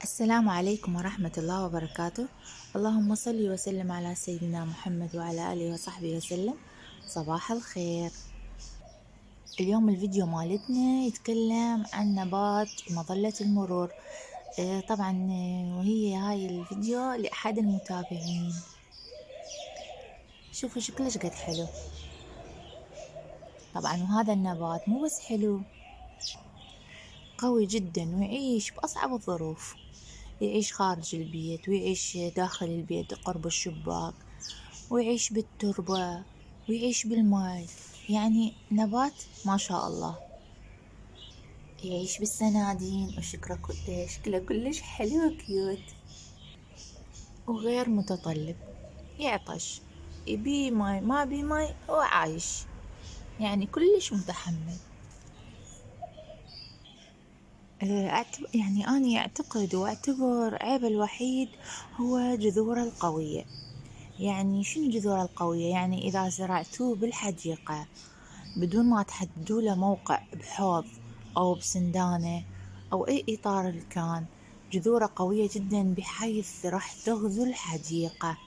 السلام عليكم ورحمة الله وبركاته. اللهم صل وسلم على سيدنا محمد وعلى آله وصحبه وسلم. صباح الخير. اليوم الفيديو مالتنا يتكلم عن نبات مظلة المرور. طبعا وهي هاي الفيديو لأحد المتابعين. شوفوا شكلش قد حلو. طبعا وهذا النبات مو بس حلو، قوي جدا ويعيش بأصعب الظروف. يعيش خارج البيت ويعيش داخل البيت قرب الشباك، ويعيش بالتربة ويعيش بالماء. يعني نبات ما شاء الله. يعيش بالسنادين وشكله كلش حلو وكيوت، وغير متطلب. يعطش، يبي ماي ما بي ماي هو عايش، يعني كلش متحمل. يعني أنا أعتقد وأعتبر عيبه الوحيد هو جذوره القوية. يعني شنو جذوره القوية؟ يعني إذا زرعتوه بالحديقة بدون ما تحددوا له موقع بحوض أو بسندانة أو أي إطار كان، جذوره قوية جدا بحيث راح تغزو الحديقة.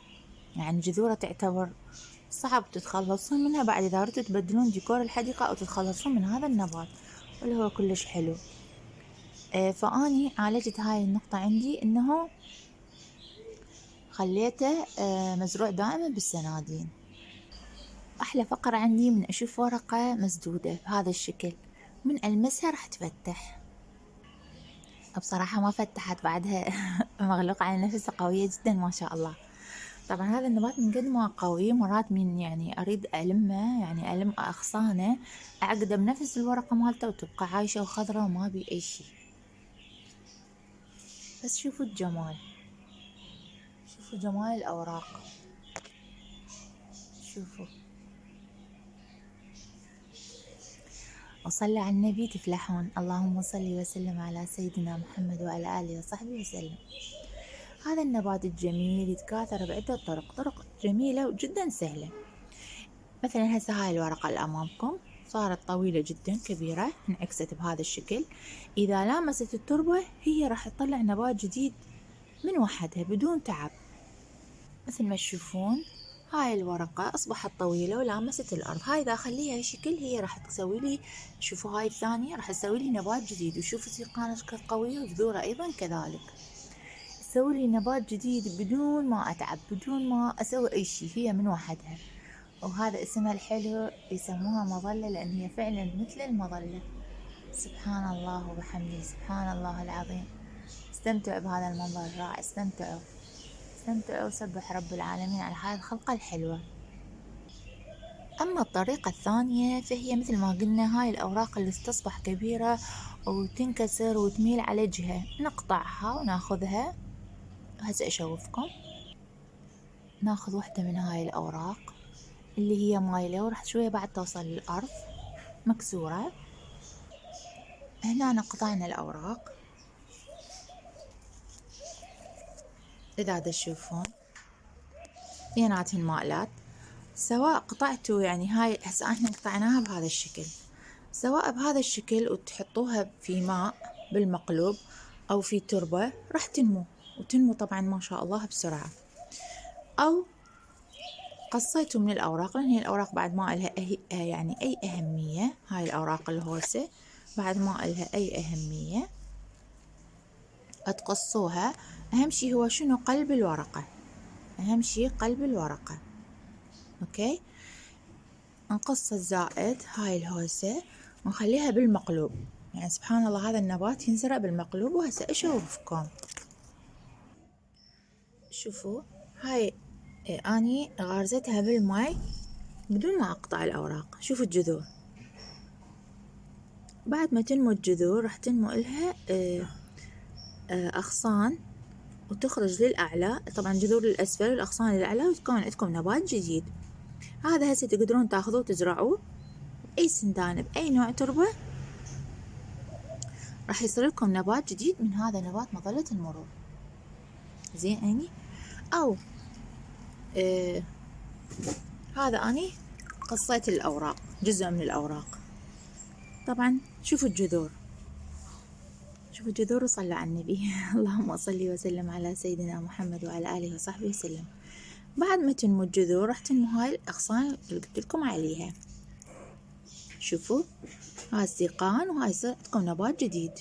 يعني جذوره تعتبر صعب تتخلصون منها بعد إذا ردتوا تبدلون ديكور الحديقة أو تتخلصون من هذا النبات، واللي هو كلش حلو. فأني عالجت هاي النقطة عندي، إنه خليته مزروع دائما بالسنادين. أحلى فقرة عندي من أشوف ورقة مسدودة بهذا الشكل، من ألمسها راح تفتح. بصراحة ما فتحت بعدها مغلوقة على نفسها، قوية جدا ما شاء الله. طبعا هذا النبات من قد ما قوي، مرات من يعني أريد ألمه، يعني ألم أغصانه، أعقده بنفس الورقة مالته وتبقى عايشة وخضرة وما بي أي شي. بس شوفوا الجمال، شوفوا جمال الأوراق، شوفوا. وصلوا على النبي تفلحون. اللهم صل وسلم على سيدنا محمد وعلى آله وصحبه وسلم. هذا النبات الجميل يتكاثر بعدة طرق جميلة وجدا سهلة. مثلا هسه هاي الورقة اللي أمامكم صارت طويلة جدا كبيرة، انعكست بهذا الشكل. إذا لامست التربة هي راح تطلع نبات جديد من وحدها بدون تعب. مثل ما تشوفون هاي الورقة أصبحت طويلة ولامست الأرض. هاي إذا أخليها شكل هي راح تسوي لي، شوفوا هاي الثانية راح تسوي لي نبات جديد. وشوفوا سيقانة كيف قوية، وجذورها أيضا كذلك. تسوي لي نبات جديد بدون ما أتعب، بدون ما أسوي أي شي، هي من وحدها. وهذا اسمها الحلو، يسموها مظلة لأن هي فعلا مثل المظلة. سبحان الله وبحمده، سبحان الله العظيم. استمتعوا بهذا المنظر الرائع، استمتعوا وسبح رب العالمين على هاي الخلقة الحلوة. أما الطريقة الثانية فهي مثل ما قلنا، هاي الأوراق اللي تصبح كبيرة وتنكسر وتميل على جهة، نقطعها وناخذها. هسه أشوفكم. ناخذ واحدة من هاي الأوراق اللي هي مايلة، وراح شوية بعد توصل للأرض مكسورة. هنا قطعنا الأوراق، إذا تشوفون بيناتهن مائلات. سواء قطعتوا يعني هاي هسه احنا قطعناها بهذا الشكل، سواء بهذا الشكل وتحطوها في ماء بالمقلوب أو في تربة راح تنمو، وتنمو طبعا ما شاء الله بسرعة. أو قصيتوا من الأوراق، لأن هي الأوراق بعد ما إلها يعني أي أهمية. هاي الأوراق الهوسة بعد ما إلها أي أهمية تقصوها. أهم شي هو شنو؟ قلب الورقة، أهم شي قلب الورقة. أوكي، نقص الزائد هاي الهوسة ونخليها بالمقلوب. يعني سبحان الله هذا النبات ينزرع بالمقلوب. وهسه أشوفكم. شوفوا هاي أني غارزتها بالماء بدون ما أقطع الأوراق. شوفوا الجذور، بعد ما تنمو الجذور راح تنمو إلها أغصان وتخرج للأعلى. طبعا جذور للأسفل والأغصان للأعلى، وتكون عندكم نبات جديد. هذا هسه تقدرون تاخذوه وتزرعوه بأي سندان بأي نوع تربة، راح يصير لكم نبات جديد من هذا نبات مظلة المرور. زين يعني. أو هذا أني قصيت الأوراق، جزء من الأوراق. طبعا شوفوا الجذور شوفوا جذور وصلوا على النبي اللهم صل وسلم على سيدنا محمد وعلى آله وصحبه وسلم. بعد ما تنمو الجذور راح تنمو هاي الأغصان اللي قلت لكم عليها. شوفوا هاي السيقان وهاي يصير عندكم نبات جديد.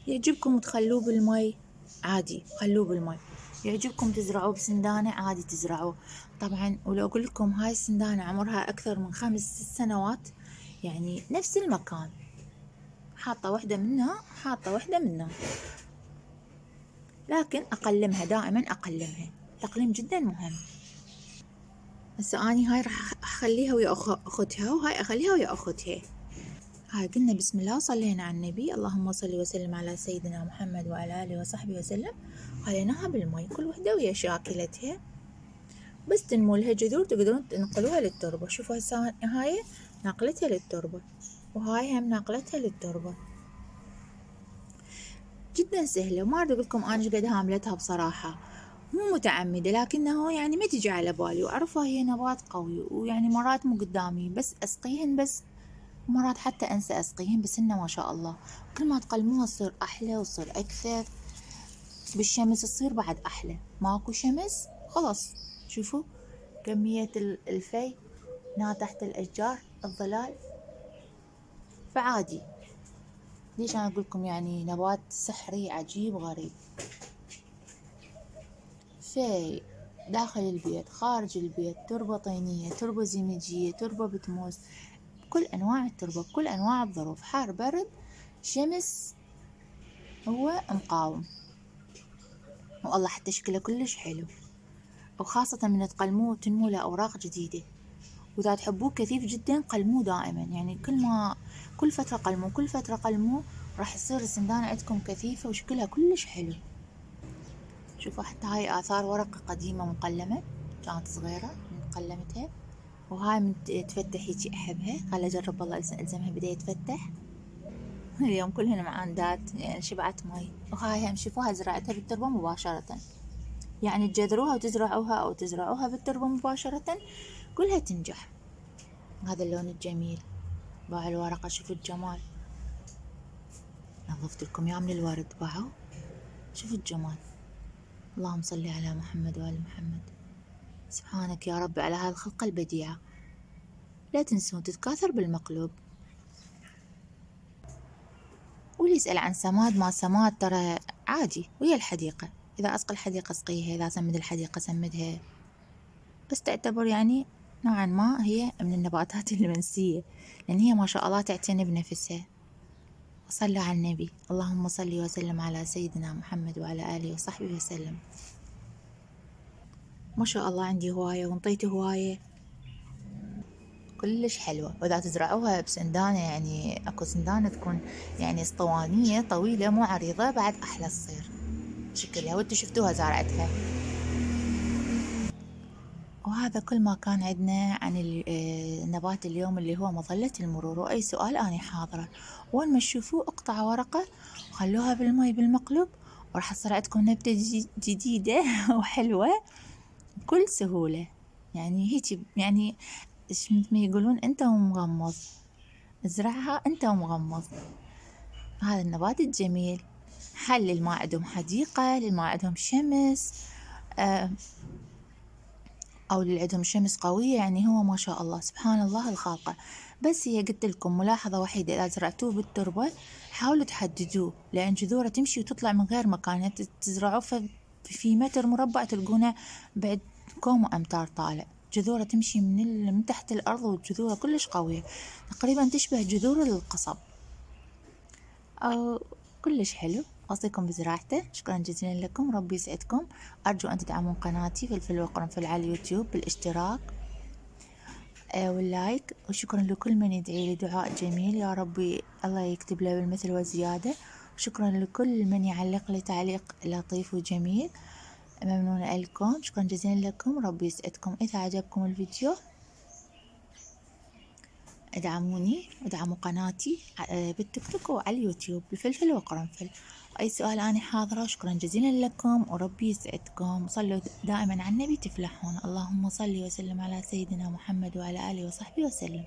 يعجبكم تخلوه بالمي عادي خلوه بالمي، يعجبكم تزرعوه بسندانة عادي تزرعوه. طبعا ولو أقول لكم هاي السندانة عمرها أكثر من 5 سنوات، يعني نفس المكان حاطة واحدة منها، لكن أقلمها دائما أقلمها، تقليم جدا مهم. هسه أني هاي راح أخليها ويا أختها وهاي أخليها ويا أختها. هاي قلنا بسم الله وصلينا على النبي، اللهم صل وسلم على سيدنا محمد وعلى آله وصحبه وسلم. خليناها بالمي كل وحدة ويا شاكلتها، بس تنمو لها جذور تقدرون تنقلوها للتربة. شوفوا هسه هاي ناقلتها للتربة وهاي هم ناقلتها للتربة، جدا سهلة. وما أريد أقولكم أنا قد هاملتها بصراحة، مو متعمدة، لكنه يعني ما تجي على بالي، وأعرفها هي نبات قوي، ويعني مرات مو قدامي بس أسقيهن، بس مرات حتى أنسى أسقيهن، بس إنه ما شاء الله كل ما تقلموها تصير أحلى وتصير أكثر. بالشمس تصير بعد أحلى، ماكو شمس خلاص. شوفوا كمية الفي تحت الأشجار الظلال، فعادي. ليش أنا أقولكم يعني نبات سحري عجيب غريب. في داخل البيت خارج البيت، تربة طينية، تربة زينجية، تربة بتموس، كل أنواع التربة، كل أنواع الظروف، حار برد شمس، هو مقاوم. والله حتى شكله كلش حلو، وخاصة من تقلموه تنمو له أوراق جديدة. وإذا تحبوه كثيف جدا قلموه دائما، يعني كل فترة قلموه راح يصير السندانة عندكم كثيفة وشكلها كلش حلو. شوفوا حتى هاي آثار ورقة قديمة مقلمة، كانت صغيرة من قلمتها، وهاي من تفتح هيجي أحبها، خل أجرب والله ألزمها بدأ يتفتح. اليوم كلهن معاندات يعني شبعت مي. وهاي هم شوفوها زرعتها بالتربة مباشرة، يعني تجذروها وتزرعوها أو تزرعوها بالتربة مباشرة كلها تنجح. هذا اللون الجميل باع الورقة، شوفوا الجمال. نظفت لكم يا من الورد باعوا، شوفوا الجمال. اللهم صل على محمد وآل محمد. سبحانك يا رب على هذه الخلقة البديعة. لا تنسون تتكاثر بالمقلوب. واللي يسأل عن سماد ما سماد ترى عادي ويا الحديقة، إذا أسقي الحديقة اسقيها، إذا سمد الحديقة سمدها، بس تعتبر يعني نوعا ما هي من النباتات المنسية، لأن هي ما شاء الله تعتني بنفسها. وصلوا على النبي، اللهم صل وسلم على سيدنا محمد وعلى آله وصحبه وسلم. ما شاء الله عندي هواية وانطيت هواية كلش حلوة. وإذا تزرعوها بسندانة، يعني أكو سندانة تكون يعني اسطوانية طويلة مو عريضة، بعد أحلى تصير شكلها، وانتو شفتوها زرعتها. وهذا كل ما كان عندنا عن النبات اليوم اللي هو مظلة المرور. وأي سؤال أنا حاضرة، وين ما تشوفوه اقطعوا ورقة وخلوها بالمي بالمقلوب، وراح تصير عندكم نبتة جديدة وحلوة بكل سهولة. يعني هيك يعني مثل ما يقولون أنت ومغمض، ازرعها أنت ومغمض. هذا النبات الجميل حل للما عندهم حديقة، للما عندهم شمس، أو اللي عندهم شمس قوية، يعني هو ما شاء الله سبحان الله الخالقة. بس هي قلت لكم ملاحظة وحيدة، إذا زرعتوه بالتربة حاولوا تحددوه، لأن جذوره تمشي وتطلع من غير مكان، تزرعوه في متر مربع تلقونه بعد كوم أمتار طالع. جذوره تمشي من تحت الأرض، وجذوره كلش قوية، تقريبا تشبه جذور القصب، أو كلش حلو. أوصيكم بزراعته. شكرا جزيلا لكم، ربي يسعدكم. أرجو أن تدعمون قناتي فلفل وقرنفل على اليوتيوب بالاشتراك واللايك. وشكرا لكل من يدعي لي دعاء جميل، يا ربي الله يكتب له بالمثل وزيادة. وشكرا لكل من يعلق لي تعليق لطيف وجميل، ممنونة لكم، شكرا جزيلا لكم، ربي يسعدكم. إذا عجبكم الفيديو ادعموني وادعموا قناتي بالتيك توك وعلى اليوتيوب بفلفل وقرنفل. أي سؤال أنا حاضرة. شكرا جزيلا لكم وربي يسعدكم. صلوا دائما على النبي تفلحون. اللهم صل وسلم على سيدنا محمد وعلى آله وصحبه وسلم.